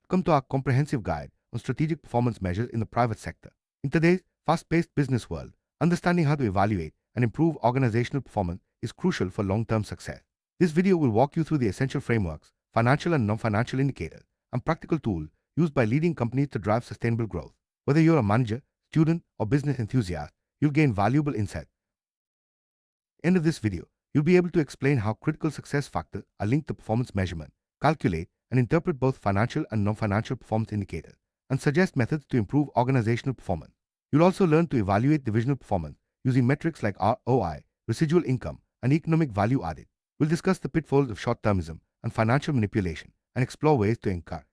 Welcome to our comprehensive guide on strategic performance measures in the private sector. In today's fast-paced business world, understanding how to evaluate and improve organizational performance is crucial for long-term success. This video will walk you through the essential frameworks, financial and non-financial indicators, and practical tools used by leading companies to drive sustainable growth. Whether you're a manager, student, or business enthusiast, you'll gain valuable insight. At the end of this video, you'll be able to explain how critical success factors are linked to performance measurement, calculate and interpret both financial and non-financial performance indicators, and suggest methods to improve organizational performance. You'll also learn to evaluate divisional performance using metrics like ROI, residual income, and economic value added. We'll discuss the pitfalls of short-termism and financial manipulation and explore ways to encourage.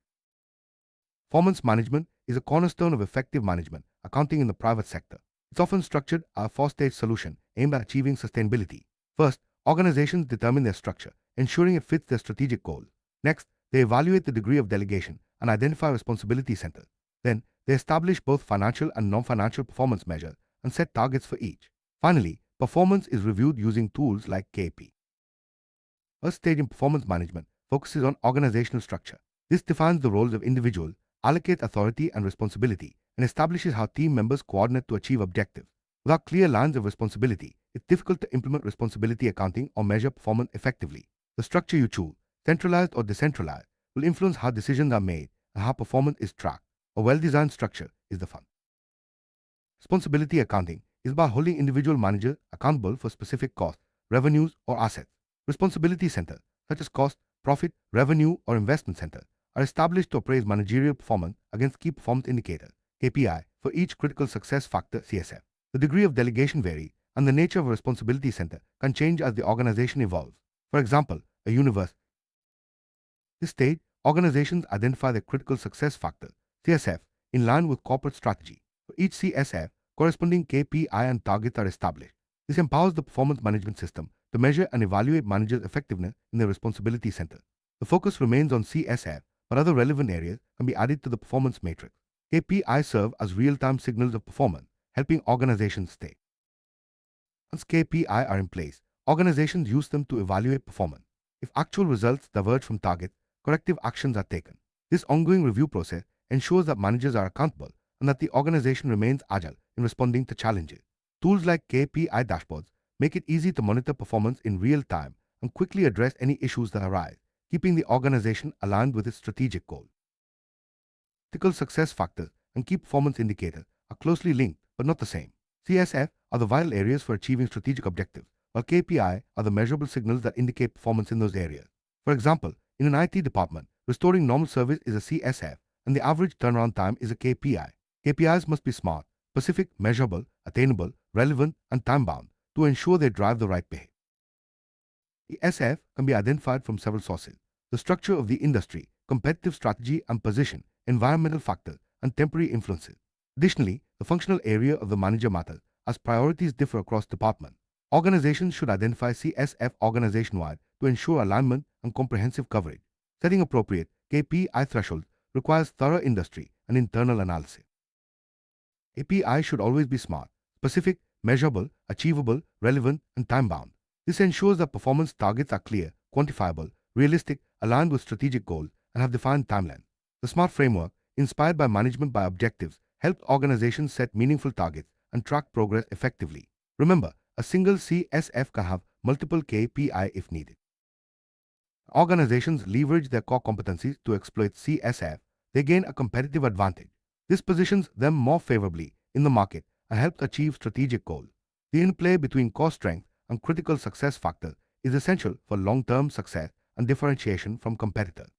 Performance management is a cornerstone of effective management accounting in the private sector. It's often structured as a four-stage solution aimed at achieving sustainability. First, organizations determine their structure, ensuring it fits their strategic goals. Next, they evaluate the degree of delegation and identify responsibility centers. Then, they establish both financial and non-financial performance measures and set targets for each. Finally, performance is reviewed using tools like KP. First stage in performance management focuses on organizational structure. This defines the roles of individuals, allocates authority and responsibility, and establishes how team members coordinate to achieve objectives. Without clear lines of responsibility, it's difficult to implement responsibility accounting or measure performance effectively. The structure you choose, centralized or decentralized, will influence how decisions are made and how performance is tracked. A well-designed structure is the fun. Responsibility accounting is about holding individual managers accountable for specific costs, revenues, or assets. Responsibility centers, such as cost, profit, revenue, or investment centers, are established to appraise managerial performance against key performance indicators, KPI, for each critical success factor, CSF. The degree of delegation varies, and the nature of a responsibility center can change as the organization evolves. For example, a university. This stage, organizations identify their critical success factors, CSF, in line with corporate strategy. For each CSF, corresponding KPI and targets are established. This empowers the performance management system to measure and evaluate managers' effectiveness in their responsibility center. The focus remains on CSF, but other relevant areas can be added to the performance matrix. KPIs serve as real-time signals of performance, helping organizations stay. Once KPIs are in place, organizations use them to evaluate performance. If actual results diverge from targets, corrective actions are taken. This ongoing review process ensures that managers are accountable and that the organization remains agile in responding to challenges. Tools like KPI dashboards make it easy to monitor performance in real time and quickly address any issues that arise, keeping the organization aligned with its strategic goals. Critical success factors and key performance indicators are closely linked but not the same. CSF are the vital areas for achieving strategic objectives, while KPI are the measurable signals that indicate performance in those areas. For example, in an IT department, restoring normal service is a CSF and the average turnaround time is a KPI. KPIs must be smart, specific, measurable, attainable, relevant, and time-bound to ensure they drive the right behavior. The SF can be identified from several sources: the structure of the industry, competitive strategy and position, environmental factors, and temporary influences. Additionally, the functional area of the manager matters, as priorities differ across departments. Organizations should identify CSF organization-wide to ensure alignment and comprehensive coverage. Setting appropriate KPI thresholds requires thorough industry and internal analysis. KPI should always be smart, specific, measurable, achievable, relevant, and time-bound. This ensures that performance targets are clear, quantifiable, realistic, aligned with strategic goals, and have defined timelines. The SMART framework, inspired by management by objectives, helps organizations set meaningful targets and track progress effectively. Remember, a single CSF can have multiple KPI if needed. Organizations leverage their core competencies to exploit CSF. They gain a competitive advantage. This positions them more favorably in the market and helps achieve strategic goals. The interplay between core strength and critical success factors is essential for long-term success and differentiation from competitors.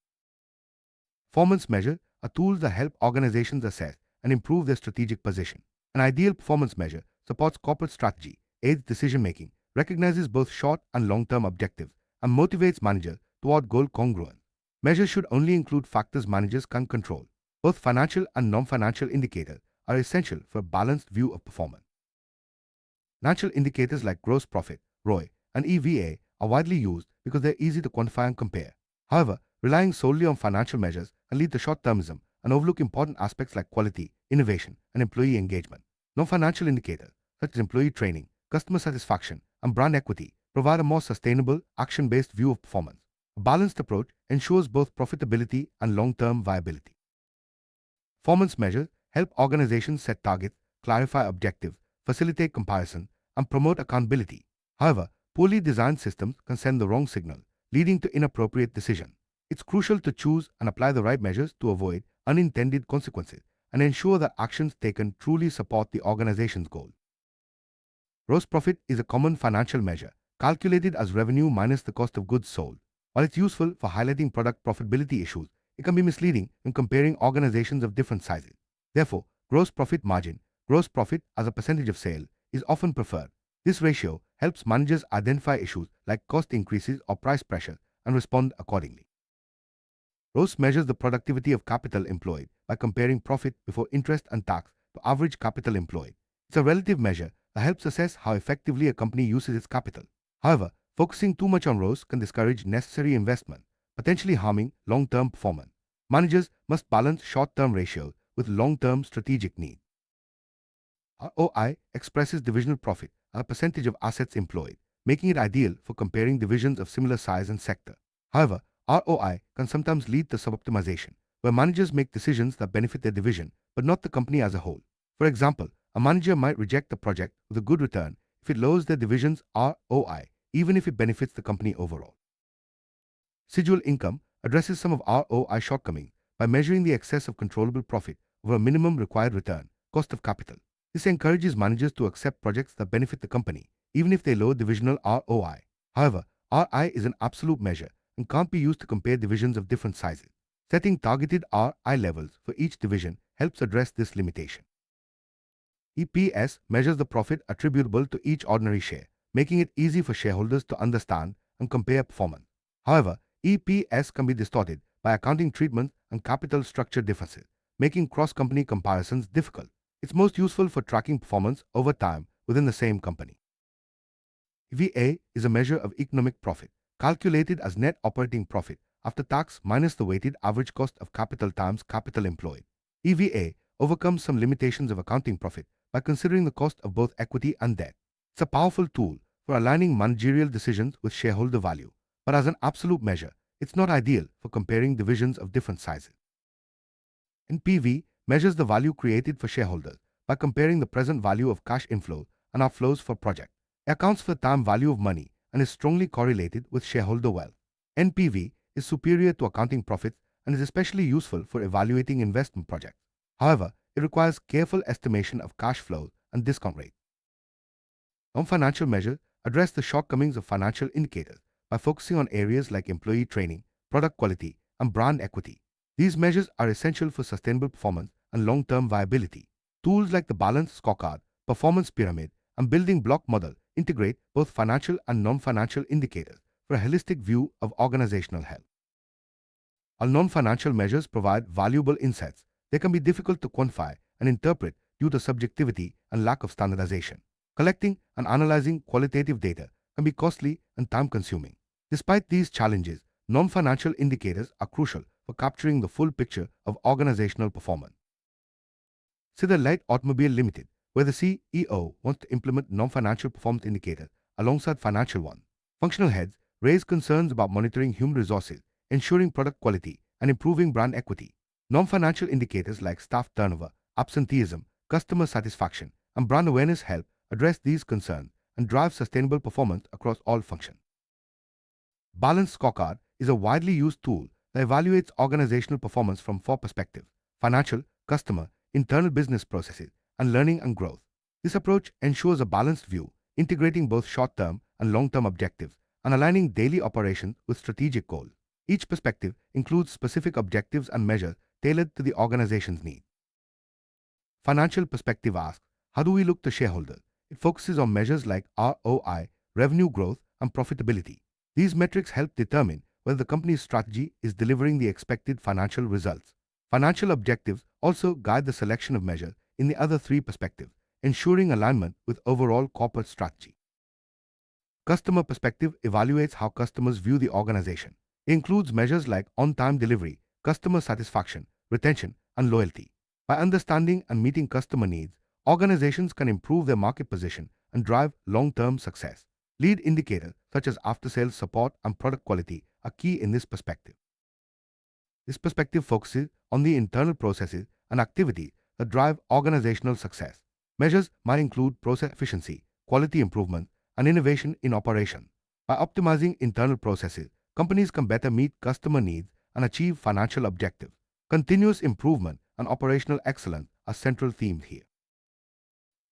Performance measures are tools that help organizations assess and improve their strategic position. An ideal performance measure supports corporate strategy, aids decision-making, recognizes both short and long-term objectives, and motivates managers toward goal congruence. Measures should only include factors managers can control. Both financial and non-financial indicators are essential for a balanced view of performance. Financial indicators like gross profit, ROI, and EVA are widely used because they are easy to quantify and compare. However, relying solely on financial measures can lead to short-termism and overlook important aspects like quality, innovation, and employee engagement. Non-financial indicators, such as employee training, customer satisfaction, and brand equity, provide a more sustainable, action-based view of performance. A balanced approach ensures both profitability and long-term viability. Performance measures help organizations set targets, clarify objectives, facilitate comparison, and promote accountability. However, poorly designed systems can send the wrong signal, leading to inappropriate decisions. It's crucial to choose and apply the right measures to avoid unintended consequences and ensure that actions taken truly support the organization's goal. Gross profit is a common financial measure, calculated as revenue minus the cost of goods sold. While it's useful for highlighting product profitability issues, it can be misleading when comparing organizations of different sizes. Therefore, gross profit margin, gross profit as a percentage of sale, is often preferred. This ratio helps managers identify issues like cost increases or price pressure and respond accordingly. ROAS measures the productivity of capital employed by comparing profit before interest and tax to average capital employed. It's a relative measure that helps assess how effectively a company uses its capital. However, focusing too much on ROAS can discourage necessary investment, potentially harming long-term performance. Managers must balance short-term ratios with long-term strategic needs. ROI expresses divisional profit as a percentage of assets employed, making it ideal for comparing divisions of similar size and sector. However, ROI can sometimes lead to suboptimization, where managers make decisions that benefit their division but not the company as a whole. For example, a manager might reject a project with a good return if it lowers their division's ROI, even if it benefits the company overall. Residual income addresses some of ROI shortcomings by measuring the excess of controllable profit over a minimum required return, cost of capital. This encourages managers to accept projects that benefit the company, even if they lower divisional ROI. However, RI is an absolute measure and can't be used to compare divisions of different sizes. Setting targeted RI levels for each division helps address this limitation. EPS measures the profit attributable to each ordinary share, making it easy for shareholders to understand and compare performance. However, EPS can be distorted by accounting treatment and capital structure differences, making cross-company comparisons difficult. It's most useful for tracking performance over time within the same company. EVA is a measure of economic profit, calculated as net operating profit after tax minus the weighted average cost of capital times capital employed. EVA overcomes some limitations of accounting profit by considering the cost of both equity and debt. It's a powerful tool for aligning managerial decisions with shareholder value, but as an absolute measure, it's not ideal for comparing divisions of different sizes. NPV measures the value created for shareholders by comparing the present value of cash inflows and outflows for projects. It accounts for the time value of money and is strongly correlated with shareholder wealth. NPV is superior to accounting profits and is especially useful for evaluating investment projects. However, it requires careful estimation of cash flows and discount rates. Non-financial measures address the shortcomings of financial indicators by focusing on areas like employee training, product quality, and brand equity. These measures are essential for sustainable performance and long-term viability. Tools like the balanced scorecard, performance pyramid, and building block model integrate both financial and non-financial indicators for a holistic view of organizational health. While non-financial measures provide valuable insights, they can be difficult to quantify and interpret due to subjectivity and lack of standardization. Collecting and analyzing qualitative data can be costly and time-consuming. Despite these challenges, non-financial indicators are crucial for capturing the full picture of organizational performance. Consider Light Automobile Limited, where the CEO wants to implement non-financial performance indicators alongside financial ones. Functional heads raise concerns about monitoring human resources, ensuring product quality, and improving brand equity. Non-financial indicators like staff turnover, absenteeism, customer satisfaction, and brand awareness help address these concerns and drive sustainable performance across all functions. Balanced scorecard is a widely used tool that evaluates organizational performance from four perspectives: financial, customer, internal business processes, and learning and growth. This approach ensures a balanced view, integrating both short-term and long-term objectives and aligning daily operations with strategic goals. Each perspective includes specific objectives and measures tailored to the organization's needs. Financial perspective asks, how do we look to shareholders? It focuses on measures like ROI, revenue growth, and profitability. These metrics help determine whether the company's strategy is delivering the expected financial results. Financial objectives also guide the selection of measures in the other three perspectives, ensuring alignment with overall corporate strategy. Customer perspective evaluates how customers view the organization. It includes measures like on-time delivery, customer satisfaction, retention, and loyalty. By understanding and meeting customer needs, organizations can improve their market position and drive long-term success. Lead indicators such as after-sales support and product quality are key in this perspective. This perspective focuses on the internal processes and activities that drive organizational success. Measures might include process efficiency, quality improvement, and innovation in operation. By optimizing internal processes, companies can better meet customer needs and achieve financial objectives. Continuous improvement and operational excellence are central themes here.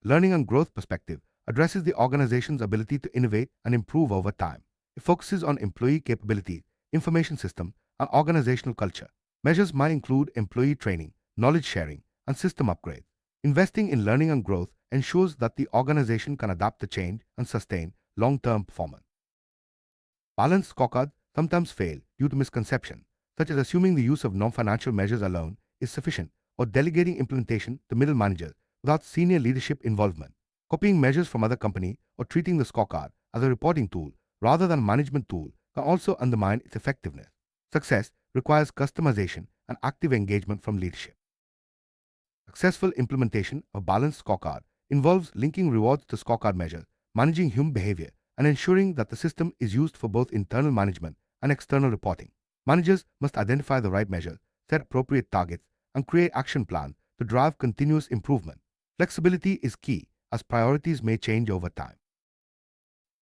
Learning and growth perspective addresses the organization's ability to innovate and improve over time. It focuses on employee capabilities, information systems, and organizational culture. Measures might include employee training, knowledge sharing, and system upgrades. Investing in learning and growth ensures that the organization can adapt to change and sustain long-term performance. Balanced scorecards sometimes fail due to misconception, such as assuming the use of non-financial measures alone is sufficient or delegating implementation to middle managers without senior leadership involvement. Copying measures from other companies or treating the scorecard as a reporting tool rather than a management tool can also undermine its effectiveness. Success requires customization and active engagement from leadership. Successful implementation of balanced scorecard involves linking rewards to scorecard measures, managing human behavior, and ensuring that the system is used for both internal management and external reporting. Managers must identify the right measures, set appropriate targets, and create action plans to drive continuous improvement. Flexibility is key as priorities may change over time.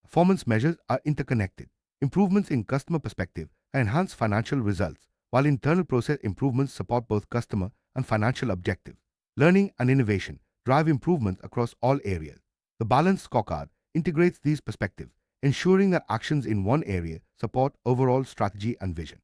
Performance measures are interconnected. Improvements in customer perspective enhance financial results, while internal process improvements support both customer and financial objectives. Learning and innovation drive improvements across all areas. The balanced scorecard integrates these perspectives, ensuring that actions in one area support overall strategy and vision.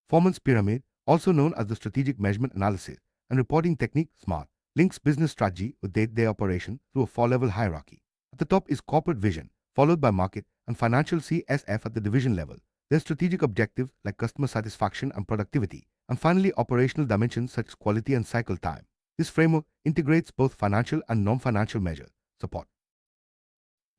Performance pyramid, also known as the strategic measurement analysis and reporting technique SMART, links business strategy with day-to-day operation through a four-level hierarchy. At the top is corporate vision, followed by market and financial CSF at the division level. There's strategic objectives like customer satisfaction and productivity, and finally operational dimensions such as quality and cycle time. This framework integrates both financial and non-financial measures. Support.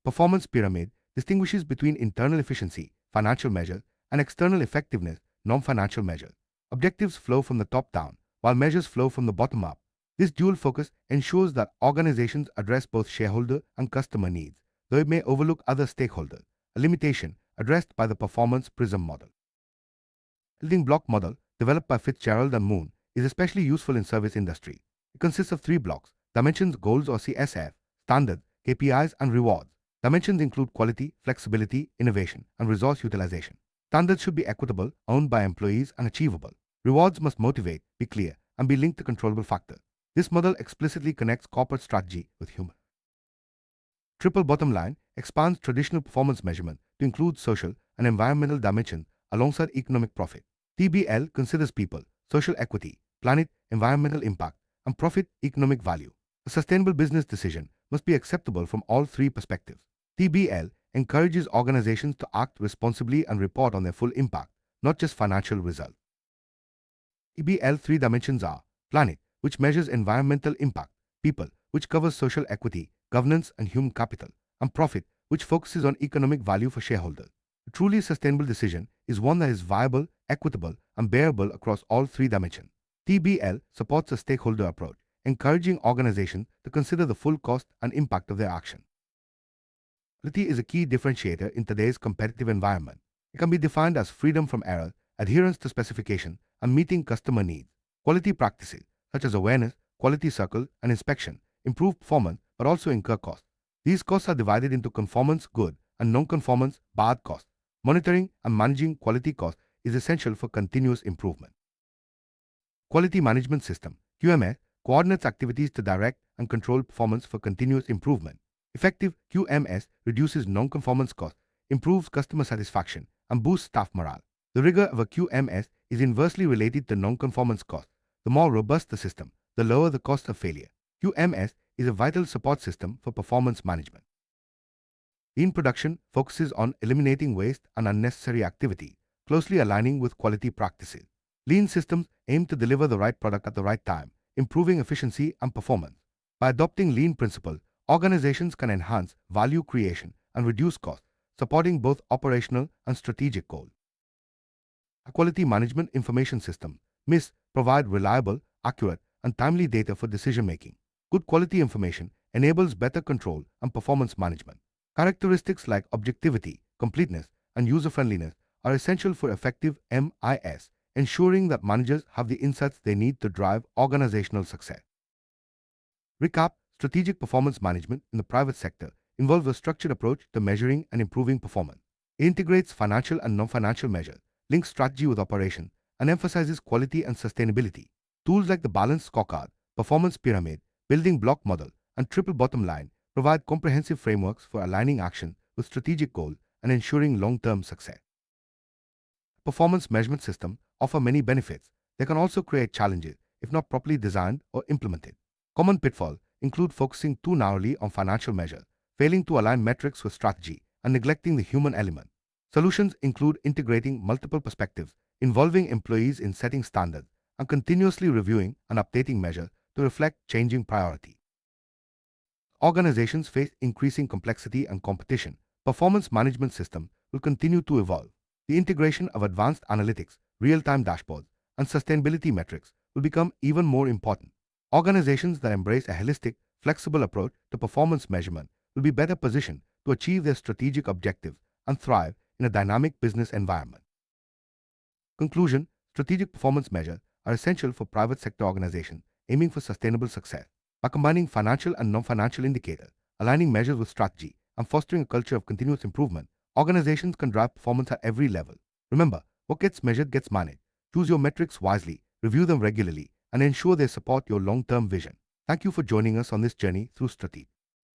Performance pyramid distinguishes between internal efficiency, financial measures, and external effectiveness, non-financial measures. Objectives flow from the top down, while measures flow from the bottom up. This dual focus ensures that organizations address both shareholder and customer needs, though it may overlook other stakeholders, a limitation addressed by the performance prism model. Building block model, developed by Fitzgerald and Moon, is especially useful in service industry. It consists of three blocks: dimensions, goals or CSF, standards, KPIs, and rewards. Dimensions include quality, flexibility, innovation, and resource utilization. Standards should be equitable, owned by employees, and achievable. Rewards must motivate, be clear, and be linked to controllable factors. This model explicitly connects corporate strategy with human. Triple bottom line expands traditional performance measurement to include social and environmental dimensions alongside economic profit. TBL considers people, social equity, planet, environmental impact, and profit, economic value. A sustainable business decision must be acceptable from all three perspectives. TBL encourages organizations to act responsibly and report on their full impact, not just financial results. TBL three dimensions are planet, which measures environmental impact, people, which covers social equity, governance, and human capital, and profit, which focuses on economic value for shareholders. A truly sustainable decision is one that is viable, equitable, and bearable across all three dimensions. TBL supports a stakeholder approach, encouraging organizations to consider the full cost and impact of their action. Quality is a key differentiator in today's competitive environment. It can be defined as freedom from error, adherence to specification, and meeting customer needs. Quality practices, such as awareness, quality circle, and inspection, improve performance but also incur costs. These costs are divided into conformance good and non-conformance bad costs. Monitoring and managing quality costs is essential for continuous improvement. Quality Management System (QMS) coordinates activities to direct and control performance for continuous improvement. Effective QMS reduces non-conformance costs, improves customer satisfaction, and boosts staff morale. The rigor of a QMS is inversely related to non-conformance costs. The more robust the system, the lower the cost of failure. QMS is a vital support system for performance management. Lean production focuses on eliminating waste and unnecessary activity, closely aligning with quality practices. Lean systems aim to deliver the right product at the right time, improving efficiency and performance. By adopting lean principles, organizations can enhance value creation and reduce costs, supporting both operational and strategic goals. A quality management information system (MIS) provide reliable, accurate, and timely data for decision-making. Good quality information enables better control and performance management. Characteristics like objectivity, completeness, and user-friendliness are essential for effective MIS, ensuring that managers have the insights they need to drive organizational success. Recap: strategic performance management in the private sector involves a structured approach to measuring and improving performance. It integrates financial and non-financial measures, links strategy with operation, and emphasizes quality and sustainability. Tools like the balanced scorecard, performance pyramid, building block model, and triple bottom line provide comprehensive frameworks for aligning action with strategic goals and ensuring long-term success. Performance measurement systems offer many benefits. They can also create challenges if not properly designed or implemented. Common pitfalls include focusing too narrowly on financial measures, failing to align metrics with strategy, and neglecting the human element. Solutions include integrating multiple perspectives, involving employees in setting standards, and continuously reviewing and updating measures to reflect changing priorities. Organizations face increasing complexity and competition. Performance management systems will continue to evolve. The integration of advanced analytics, real-time dashboards, and sustainability metrics will become even more important. Organizations that embrace a holistic, flexible approach to performance measurement will be better positioned to achieve their strategic objectives and thrive in a dynamic business environment. Conclusion: strategic performance measures are essential for private sector organizations aiming for sustainable success. By combining financial and non-financial indicators, aligning measures with strategy, and fostering a culture of continuous improvement, organizations can drive performance at every level. Remember, what gets measured gets managed. Choose your metrics wisely, review them regularly, and ensure they support your long-term vision. Thank you for joining us on this journey through strategy.